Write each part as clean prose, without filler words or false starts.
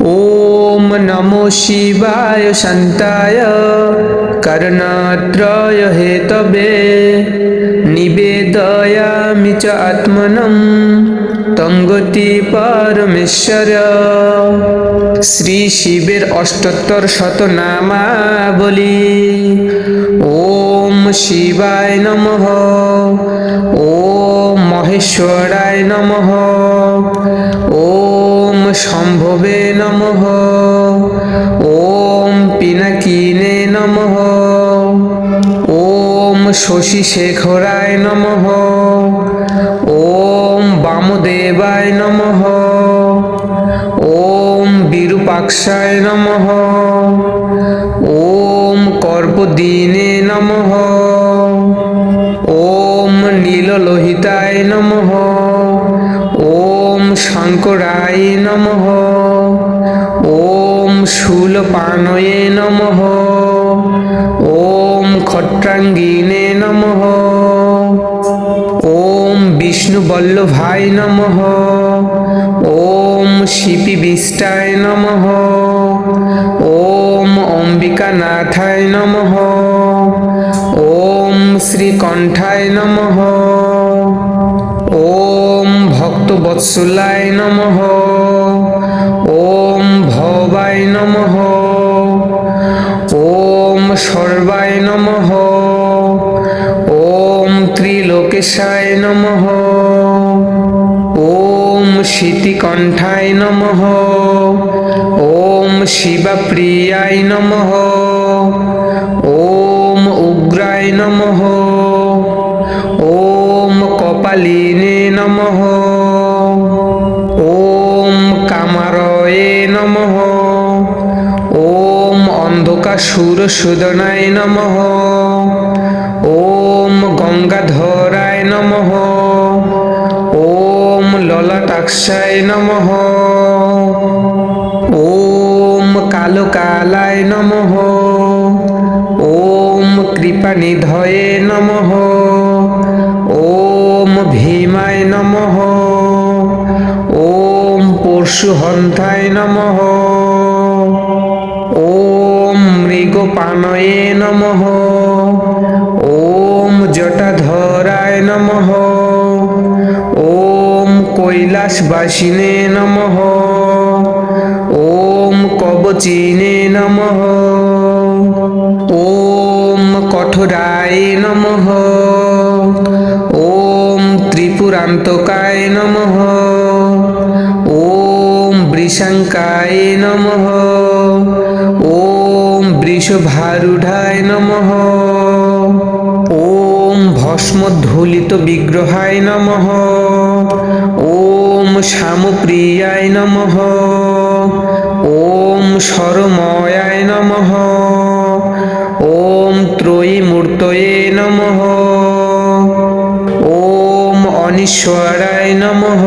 ॐ नमो शिवाय शान्ताय कर्णत्रय हेतवे निवेदयामि च आत्मनं तं गति परमेश्वर। শ্রী শিবের অষ্টোত্তর শতনামাবলী। ওম শিবায় নমঃ, ওম মহেশ্বরায় নমঃ, ওম শম্ভবে নমঃ, ওম পিনাকিনে নমঃ, ওম শশীশেখরায় নমঃ, ওম বামদেবায় নমঃ, ওম বিরূপাক্ষায় নমঃ, ওম কর্পদিনে নমঃ, ওম নীললোহিতায় নমঃ, ওম শঙ্করায় নমঃ, ওম শূলপাণয়ে নমঃ, ওম খট্রাঙ্গিনে নমঃ, ওম বিষ্ণুবল্লভায় নমঃ, ওম শিপিবিষ্টায় নমঃ, ওম অম্বিকানাথায় নমঃ, ওম শ্রীকণ্ঠায় নমঃ, ওম ভক্তবৎসলায় নমঃ, ওম ভবায় নমঃ, ওম সর্বায় নমঃ, ওম ত্রিলোকেশায় নমঃ, ওম শীতিকণ্ঠায় নমঃ, ওম শিবপ্রিয়ায় নমঃ, ওম উগ্রায় নমঃ, ওম কপালিনে নমঃ, ওম কামারয়ে নমঃ, ওম অন্ধকাসুরসূদনায় নমঃ, ওম গঙ্গাধরায় নমঃ, ওম ললাটাক্ষায় নমঃ, ওম কালকালায় নমঃ, ওম কৃপানিধয়ে নমঃ, ওম ভীমায় নমঃ, ওম পরশুহন্তায় নমঃ, ওম মৃগপাণয়ে নমঃ, ওম জটাধরায় নমঃ, ওম কৈলাসবাসিনে নমঃ, ওম কবচিনে নমঃ, ওম কঠোরায় নমঃ, ওম ত্রিপুরান্তকায় নমঃ, ওম বৃষঙ্কায় নমঃ, ওম বৃষভারূঢ়ায় নমঃ, ওম ভস্মোদ্ধূলিত বিগ্রহায় নমঃ, ওম শ্যামপ্রিয়ায় নমঃ, ওম সরময়ায় নমঃ, ওম ত্রয়ীমূর্তয়ে নমঃ, ওম অনীশ্বরায় নমঃ,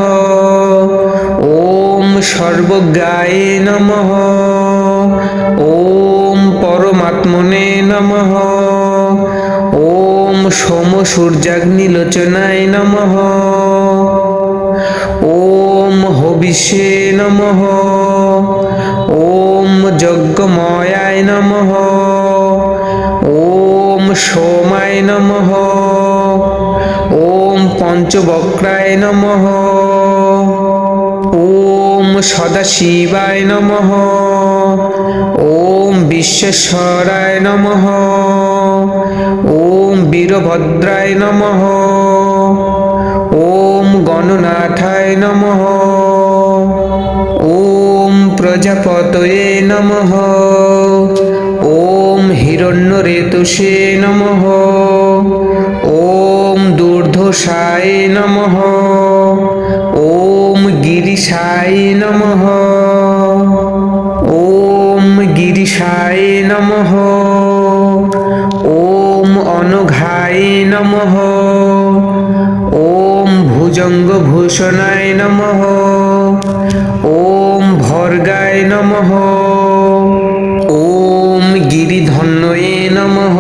ওম সর্বজ্ঞায় নমঃ, ওম পরমাত্মনে নমঃ, ওম সোমসূর্যাগ্নিলোচনায় নমঃ, ওম হবিষে নমঃ, ওম যজ্ঞময়ায় নমঃ, ওম সোমায় নমঃ, ওম পঞ্চবক্রায় নমঃ, ওম সদাশিবায় নমঃ, ওম বিশ্বেশ্বরায় নমঃ, ওম বীরভদ্রায় নমঃ, ওম গণনাথায় নমঃ, ওম প্রজাপতয়ে নমঃ, ওম হিরণ্যরেতুষে নমঃ, ওম দুর্ধসায় নমঃ, ওম গিরিশায় নমঃ, ওম গিরিশায় নমঃ, ওম অনঘায় নমঃ, ওম ভুজঙ্গভূষণায় নমঃ, ওম ভর্গায় নমঃ, ওম গিরিধন্বয়ে নমঃ,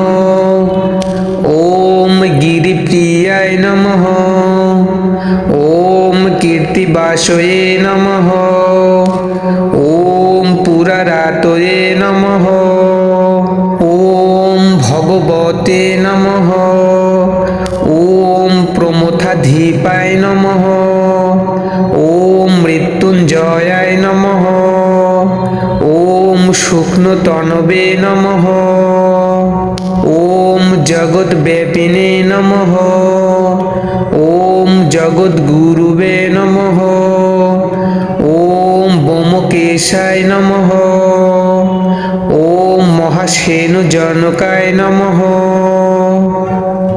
ওম গিরিপ্রিয়ায় নমঃ, ওম কীর্তিবাসয়ে নমঃ, ওম প্রদীপায় নমঃ। ওম মৃত্যুঞ্জয়ায় নমঃ। ওম শুক্নতনবে নমঃ। ওম জগদ্ব্যাপিনে নমঃ। ওম জগদ্গুরুবে নমঃ। ওম ব্যোমকেশায় নমঃ। ওম মহাশ্বেনুজনকায় নমঃ।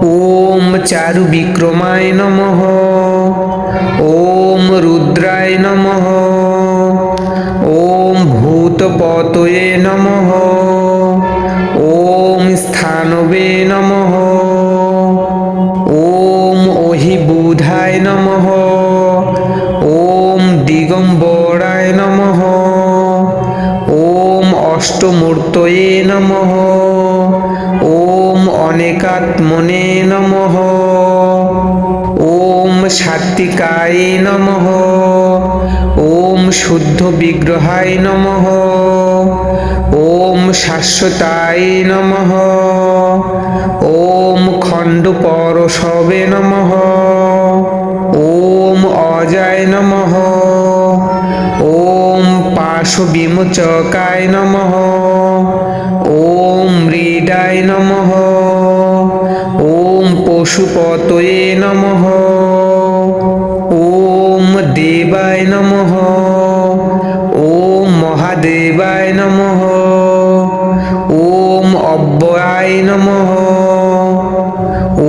ওম চারুবিক্রমায় নমঃ। ওম রুদ্রায় নমঃ। ওম ভূতপতয়ে নমঃ। ওম স্থানবে নমঃ। ওম অহিবুধায় নমঃ। ওম দিগম্বরায় নমঃ। ওম অষ্টমূর্তয়ে নমঃ। ওম অনেকাত্মনে নমঃ। ওম সাত্বিকায় নমঃ। ওম শুদ্ধ বিগ্রহায় নমঃ। ওম শাশ্বতায় নমঃ। ওম খণ্ডপরশবে নমঃ। ওম অজায় নমঃ। ওম পাশবিমোচকায় নমঃ। ওম মৃডায় নমঃ। ওম পশুপতয়ে নমঃ। ওম দেবায় নমঃ। ওম মহাদেবায় নমঃ। ওম অব্যয়ায় নমঃ।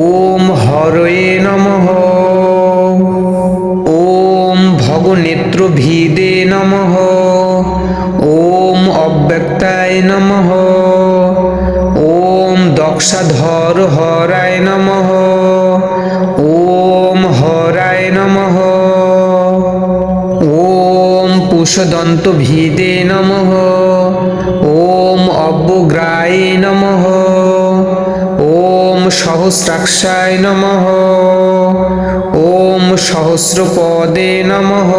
ওম হরয়ে নমঃ। ওম ভগনেত্রভিদে নমঃ। ওম অব্যক্তায় নমঃ। ওম দক্ষাধর হরায় নমঃ। ওম হরায় নমঃ। ওম পুষদন্তভিদে নমঃ। ওম অব্যগ্রায় নমঃ। ওম সহস্রাক্ষায় নমঃ। ওম সহস্রপদে নমঃ।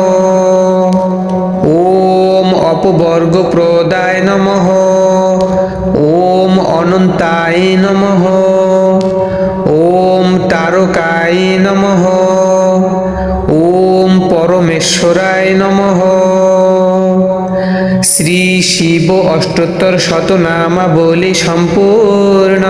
ওম অপবর্গপ্রদায় নমঃ। ওম অনন্তায় নমঃ। ওম তারকায় নমঃ। ওম পরমেশ্বরায় নমঃ। শ্রী শিব অষ্টোত্তর শতনামাবলী সম্পূর্ণ।